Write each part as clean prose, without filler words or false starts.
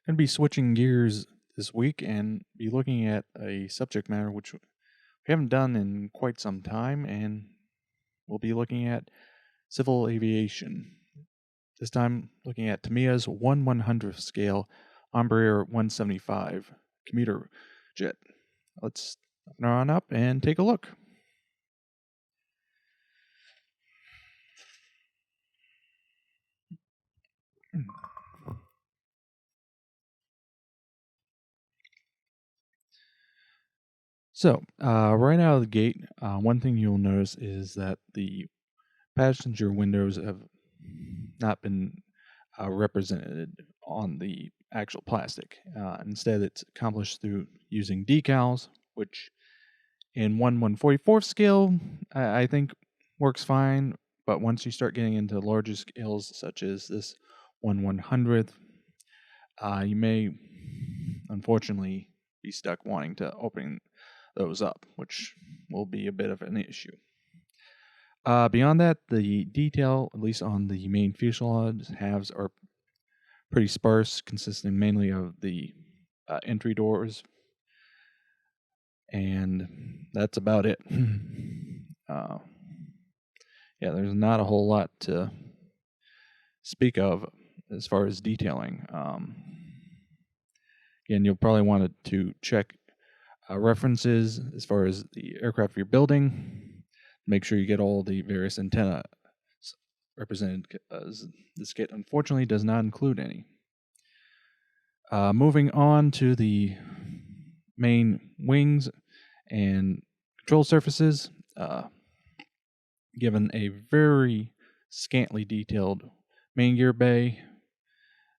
Going to be switching gears this week and be looking at a subject matter which we haven't done in quite some time, and we'll be looking at civil aviation. This time, looking at Tamiya's 1/100th scale Embraer 175 commuter jet. Let's open her on up and take a look. So, right out of the gate, one thing you'll notice is that the passenger windows have not been represented on the actual plastic. Instead, it's accomplished through using decals, which in 1/144th scale, I think works fine. But once you start getting into larger scales, such as this 1/100th, you may unfortunately be stuck wanting to open those up, which will be a bit of an issue. Beyond that, the detail, at least on the main fuselage halves, are pretty sparse, consisting mainly of the entry doors, and that's about it. Yeah, there's not a whole lot to speak of as far as detailing. Again, you'll probably want to check references as far as the aircraft you're building. Make sure you get all the various antenna represented, because this kit unfortunately does not include any. Moving on to the main wings and control surfaces, given a very scantily detailed main gear bay,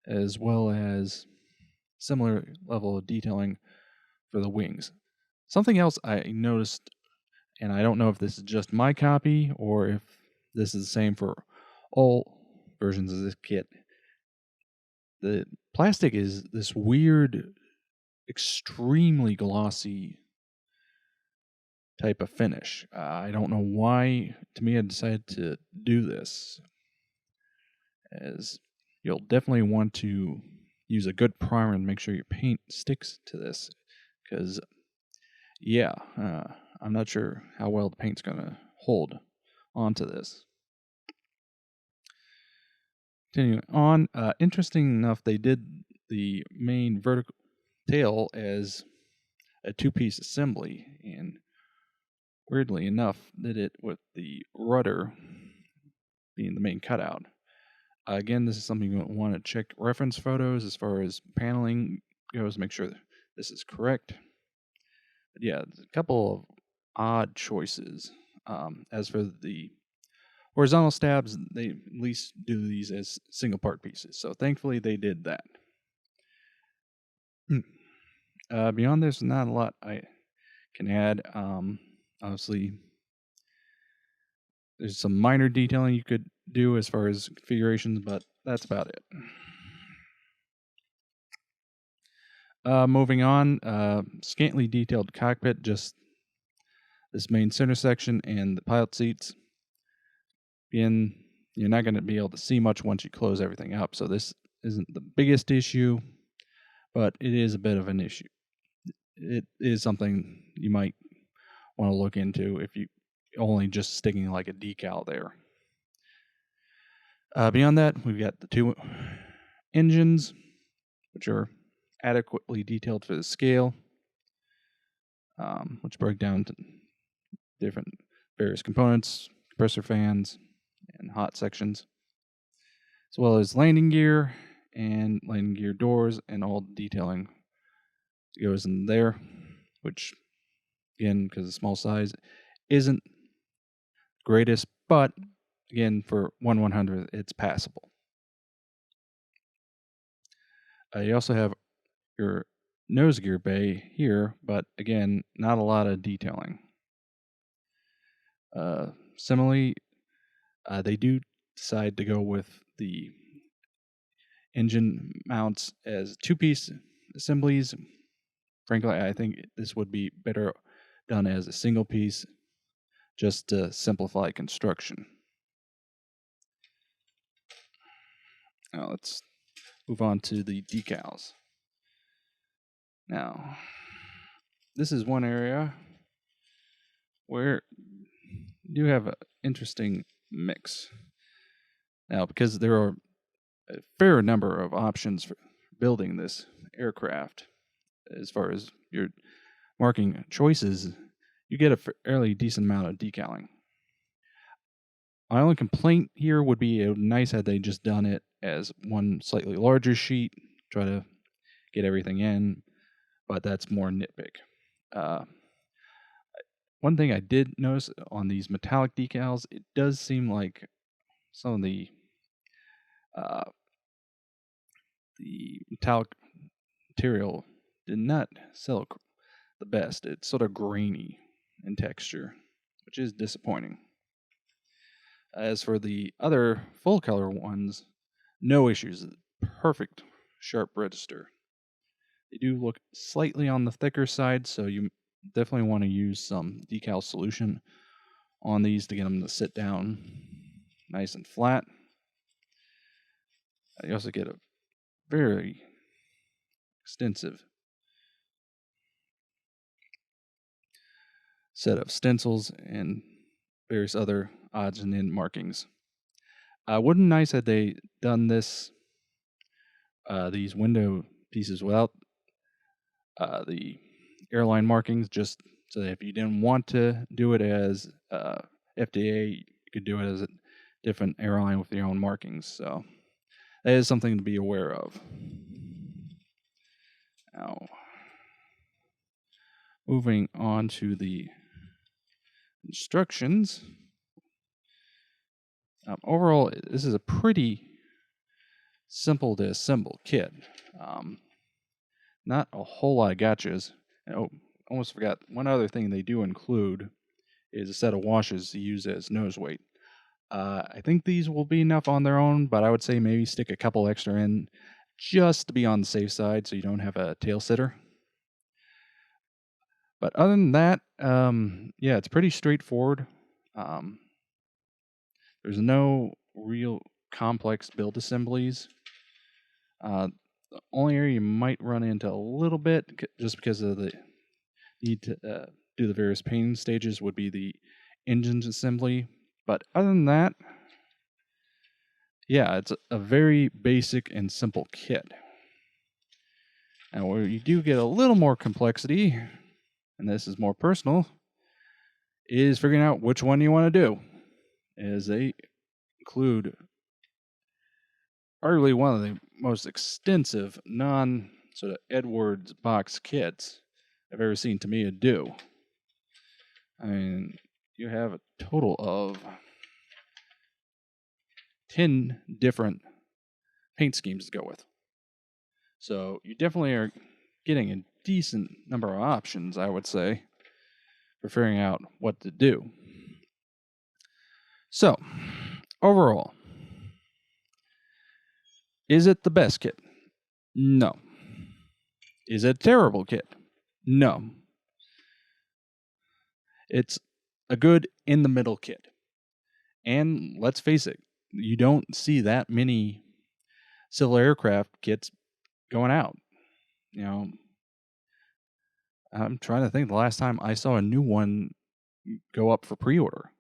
as well as similar level of detailing for the wings. Something else I noticed, and I don't know if this is just my copy or if this is the same for all versions of this kit. The plastic is this weird, extremely glossy type of finish. I don't know why Tamiya decided to do this, as you'll definitely want to use a good primer and make sure your paint sticks to this, because yeah, I'm not sure how well the paint's going to hold onto this. Continuing on, interesting enough, they did the main vertical tail as a two-piece assembly, and weirdly enough, did it with the rudder being the main cutout. Again, this is something you want to check reference photos as far as paneling goes, make sure this is correct. But yeah, a couple of odd choices. As for the horizontal stabs, they at least do these as single part pieces, so thankfully they did that. Beyond this, not a lot I can add. Obviously, there's some minor detailing you could do as far as configurations, but that's about it. Moving on, scantily detailed cockpit, just this main center section and the pilot seats. Again, you're not going to be able to see much once you close everything up, so this isn't the biggest issue, but it is a bit of an issue. It is something you might want to look into if you only just sticking like a decal there. Beyond that, we've got the two engines, which are adequately detailed for the scale, which break down to different various components, compressor fans, and hot sections, as well as landing gear and landing gear doors and all the detailing that goes in there, which, again, because of small size, isn't greatest, but again, for 1/100th, it's passable. You also have your nose gear bay here, but again, not a lot of detailing. Similarly, they do decide to go with the engine mounts as two-piece assemblies. Frankly, I think this would be better done as a single piece, just to simplify construction. Now let's move on to the decals. Now, this is one area where you have an interesting mix. Now, because there are a fair number of options for building this aircraft, as far as your marking choices, you get a fairly decent amount of decaling. My only complaint here would be it would be nice had they just done it as one slightly larger sheet, try to get everything in, but that's more nitpick. One thing I did notice on these metallic decals, it does seem like some of the metallic material did not sell the best. It's sort of grainy in texture, which is disappointing. As for the other full color ones, no issues. Perfect sharp register. They do look slightly on the thicker side, so you definitely want to use some decal solution on these to get them to sit down nice and flat. You also get a very extensive set of stencils and various other odds and end markings. Wouldn't nice had they done this, these window pieces without the airline markings, just so that if you didn't want to do it as FDA, you could do it as a different airline with your own markings. So that is something to be aware of. Now, moving on to the instructions. Overall, this is a pretty simple to assemble kit. Not a whole lot of gotchas. Oh, almost forgot. One other thing they do include is a set of washes to use as nose weight. I think these will be enough on their own, but I would say maybe stick a couple extra in just to be on the safe side so you don't have a tail sitter. But other than that, yeah, it's pretty straightforward. There's no real complex build assemblies. The only area you might run into a little bit, just because of the need to do the various painting stages, would be the engine assembly. But other than that, yeah, it's a very basic and simple kit. Now, where you do get a little more complexity, and this is more personal, is figuring out which one you want to do. As they include arguably one of the most extensive non-sort of Edwards box kits I've ever seen Tamiya do. I mean, you have a total of 10 different paint schemes to go with. So you definitely are getting a decent number of options, I would say, for figuring out what to do. So, overall, is it the best kit? No. Is it a terrible kit? No. It's a good in-the-middle kit. And let's face it, you don't see that many civil aircraft kits going out. You know, I'm trying to think the last time I saw a new one go up for pre-order.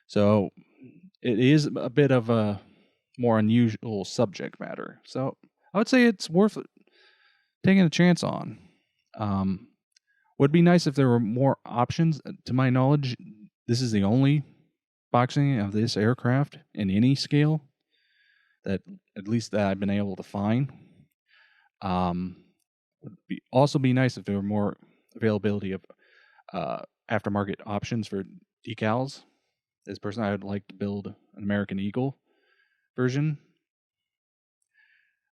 So it is a bit of a more unusual subject matter. So I would say it's worth taking a chance on. Would be nice if there were more options. To my knowledge, this is the only boxing of this aircraft in any scale that at least that I've been able to find. Would also be nice if there were more availability of aftermarket options for decals. As a person, I would like to build an American Eagle version.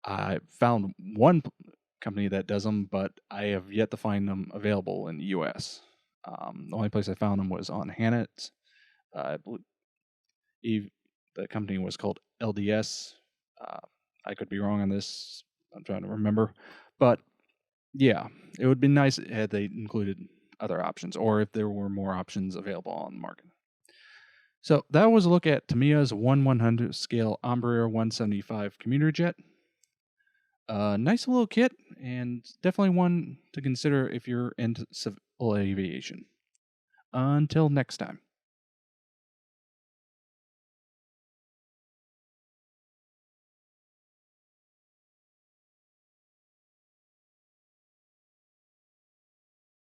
I found one company that does them, but I have yet to find them available in the U.S. The only place I found them was on Hannett. I believe the company was called LDS. I could be wrong on this. I'm trying to remember. But yeah, it would be nice had they included other options, or if there were more options available on the market. So that was a look at Tamiya's 1/100 scale Embraer 175 commuter jet. Nice little kit, and definitely one to consider if you're into civil aviation. Until next time.